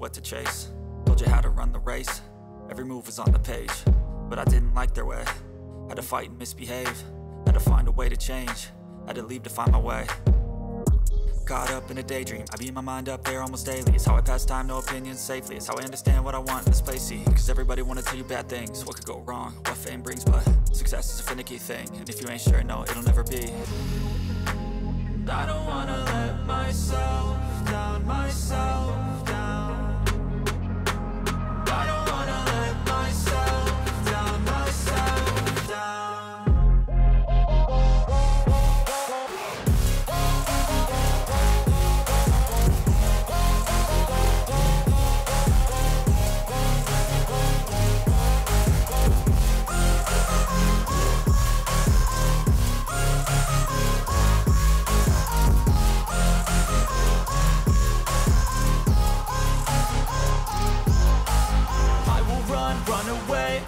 what to chase. Told you how to run the race. Every move was on the page, but I didn't like their way. Had to fight and misbehave. Had to find a way to change. Had to leave to find my way. Caught up in a daydream, I beat my mind up there almost daily. It's how I pass time, no opinions safely. It's how I understand what I want in this place, see. Cause everybody wanna tell you bad things. What could go wrong, what fame brings, but success is a finicky thing. And if you ain't sure, no, it'll never be. I don't wanna let myself down, myself down. I don't wanna let myself down, myself down.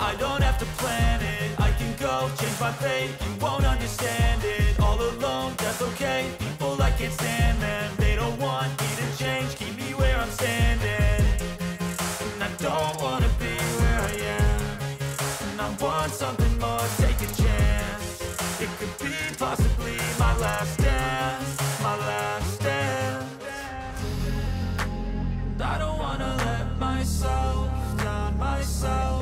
I don't have to plan it, I can go change my fate. You won't understand it, all alone, that's okay. People I can't stand them, they don't want me to change. Keep me where I'm standing, and I don't wanna be where I am. And I want something more, take a chance. It could be possibly my last dance, my last dance. And I don't wanna let myself down, myself.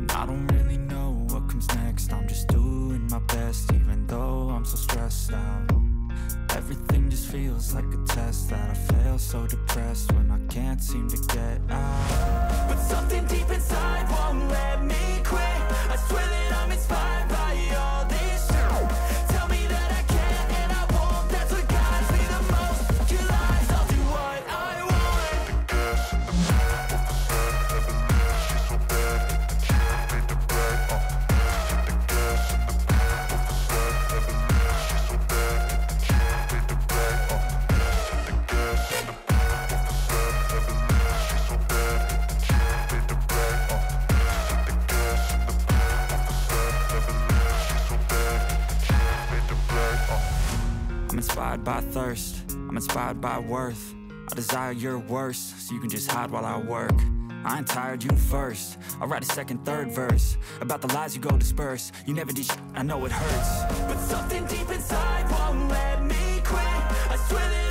I don't really know what comes next. I'm just doing my best, even though stressed out. Everything just feels like a test that I fail, so depressed when I can't seem to get out. But something deep inside won't let me quit. I swear that I'm inspired by all this shit. Tell me that I can and I won't. That's what guides me the most. Your lies, I'll do what I want. The gas in the back of the sun, never leave. She's so bad that the chick made the bread. The gas in the back of the sun, never leave. She's so bad that the chick made the bread. The gas in the back of the sun, never leave. She's so bad that the chick made the bread. The gas in the back of the sun, never leave. She's so bad that the chick made the bread. I'm inspired by thirst, I'm inspired by worth. I desire your worst, so you can just hide while I work. I ain't tired, you first. I'll write a second, third verse about the lies you go disperse. You never did shit, I know it hurts. But something deep inside won't let me quit. I swear that